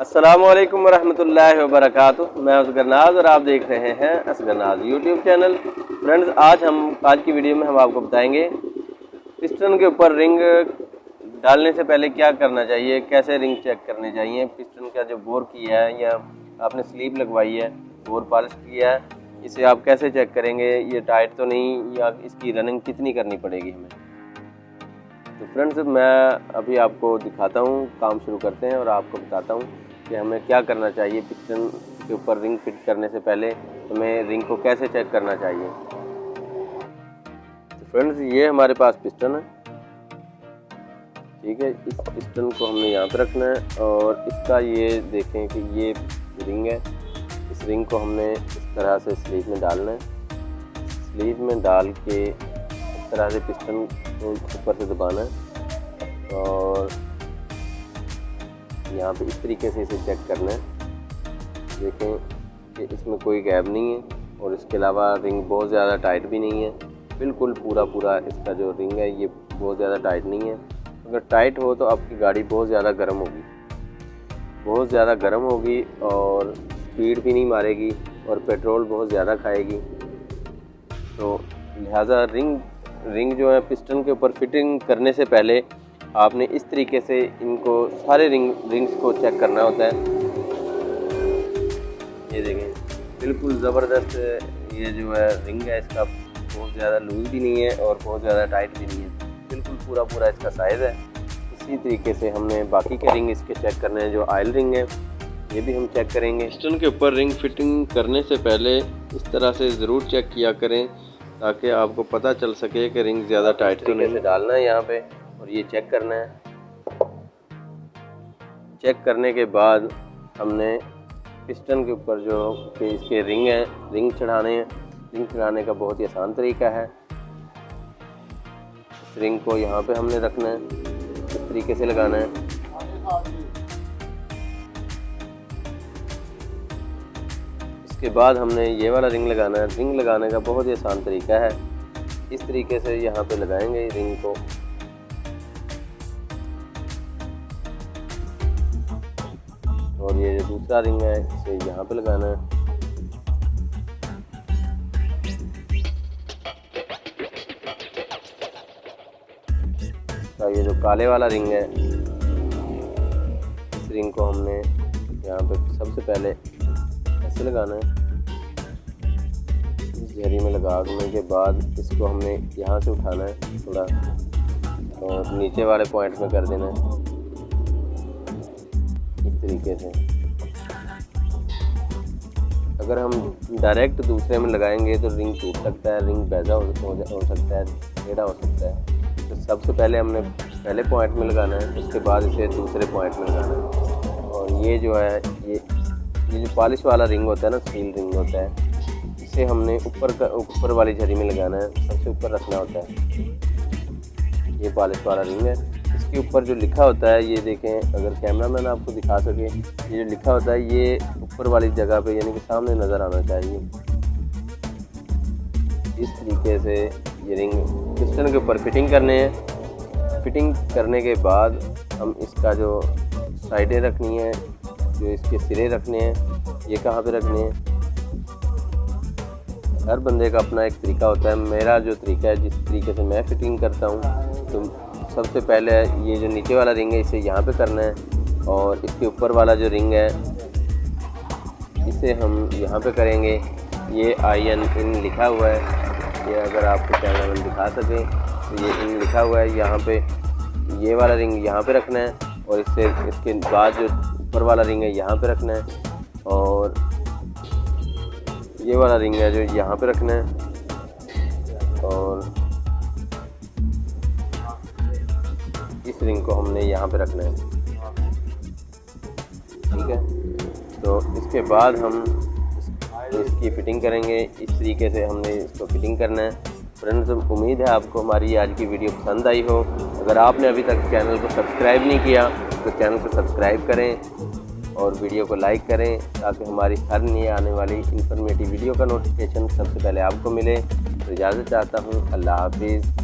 अस्सलामुअलैकुम वरहमतुल्लाहि वबरकातुहू। मैं असगरनाज और आप देख रहे हैं असगरनाज यूट्यूब चैनल। फ्रेंड्स, आज की वीडियो में हम आपको बताएंगे पिस्टन के ऊपर रिंग डालने से पहले क्या करना चाहिए, कैसे रिंग चेक करनी चाहिए। पिस्टन का जो बोर किया है या आपने स्लीव लगवाई है, बोर पॉलिश किया है, इसे आप कैसे चेक करेंगे, ये टाइट तो नहीं, या इसकी रनिंग कितनी करनी पड़ेगी हमें। तो फ्रेंड्स, मैं अभी आपको दिखाता हूँ, काम शुरू करते हैं और आपको बताता हूँ कि हमें क्या करना चाहिए। पिस्टन के ऊपर रिंग फिट करने से पहले हमें रिंग को कैसे चेक करना चाहिए। तो फ्रेंड्स, ये हमारे पास पिस्टन है, ठीक है। इस पिस्टन को हमने यहाँ पे रखना है और इसका ये देखें कि ये रिंग है। इस रिंग को हमने इस तरह से स्लीव में डालना है। स्लीव में डाल के इस तरह से पिस्टन को ऊपर से दबाना है और यहाँ पे इस तरीके से इसे चेक करना है। देखें कि इसमें कोई गैप नहीं है और इसके अलावा रिंग बहुत ज़्यादा टाइट भी नहीं है। बिल्कुल पूरा इसका जो रिंग है ये बहुत ज़्यादा टाइट नहीं है। अगर टाइट हो तो आपकी गाड़ी बहुत ज़्यादा गर्म होगी और स्पीड भी नहीं मारेगी और पेट्रोल बहुत ज़्यादा खाएगी। तो लिहाजा रिंग जो है पिस्टन के ऊपर फिटिंग करने से पहले आपने इस तरीके से इनको सारे रिंग्स को चेक करना होता है। ये देखें, बिल्कुल ज़बरदस्त ये जो है रिंग है, इसका बहुत ज़्यादा लूज भी नहीं है और बहुत ज़्यादा टाइट भी नहीं है। बिल्कुल पूरा इसका साइज़ है। इसी तरीके से हमने बाकी के रिंग इसके चेक करने हैं। जो ऑयल रिंग है ये भी हम चेक करेंगे। पिस्टन के ऊपर रिंग फिटिंग करने से पहले इस तरह से ज़रूर चेक किया करें ताकि आपको पता चल सके कि रिंग ज़्यादा टाइट तो नहीं। डालना है यहाँ पे और ये चेक करना है। चेक करने के बाद हमने पिस्टन के ऊपर जो कि इसके रिंग है, रिंग चढ़ाने का बहुत ही आसान तरीका है। इस रिंग को यहाँ पे हमने रखना है, इस तरीके से लगाना है। इसके बाद हमने ये वाला रिंग लगाना है। रिंग लगाने का बहुत ही आसान तरीका है। इस तरीके से यहाँ पे लगाएंगे रिंग को और ये जो दूसरा रिंग है इसे यहाँ पे लगाना है। तो ये जो काले वाला रिंग है, इस रिंग को हमने यहाँ पे सबसे पहले ऐसे लगाना है। इस झरी में लगाने के बाद इसको हमने यहाँ से उठाना है थोड़ा और नीचे वाले पॉइंट में कर देना है इस तरीके से। अगर हम डायरेक्ट दूसरे में लगाएंगे तो रिंग टूट सकता है, रिंग बैजा हो सकता है, टेढ़ा हो सकता है। तो सबसे पहले हमने पहले पॉइंट में लगाना है, उसके बाद इसे दूसरे पॉइंट में लगाना है। और ये जो है ये जो पॉलिश वाला रिंग होता है ना, सील रिंग होता है, इसे हमने ऊपर वाली झरी में लगाना है, सबसे ऊपर रखना होता है। ये पॉलिश वाला रिंग है। इसके ऊपर जो लिखा होता है ये देखें, अगर कैमरामैन आपको दिखा सके, ये जो लिखा होता है ये ऊपर वाली जगह पे यानी कि सामने नज़र आना चाहिए। इस तरीके से ये रिंग पिस्टन के ऊपर फिटिंग करने हैं। फिटिंग करने के बाद हम इसका जो साइडें रखनी है, जो इसके सिरे रखने हैं, ये कहाँ पे रखने हैं। हर बंदे का अपना एक तरीका होता है। मेरा जो तरीका है, जिस तरीके से मैं फिटिंग करता हूँ, तो सबसे पहले ये जो नीचे वाला रिंग है इसे यहाँ पे करना है और इसके ऊपर वाला जो रिंग है इसे हम यहाँ पे करेंगे। ये IN इन लिखा हुआ है, ये अगर आपको कैमरा में दिखा सके तो ये इन लिखा हुआ है। यहाँ पे ये वाला रिंग यहाँ पे रखना है और इसके बाद जो ऊपर वाला रिंग है यहाँ पे रखना है और ये वाला रिंग है जो यहाँ पे रखना है और इस रिंग को हमने यहाँ पे रखना है, ठीक है। तो इसके बाद हम इसकी फ़िटिंग करेंगे। इस तरीके से हमने इसको फिटिंग करना है। फ्रेंड्स, उम्मीद है आपको हमारी आज की वीडियो पसंद आई हो। अगर आपने अभी तक चैनल को सब्सक्राइब नहीं किया तो चैनल को सब्सक्राइब करें और वीडियो को लाइक करें ताकि हमारी हर नई आने वाली इन्फॉर्मेटिव वीडियो का नोटिफिकेशन सबसे पहले आपको मिले। तो इजाज़त चाहता हूँ। अल्लाह हाफिज़।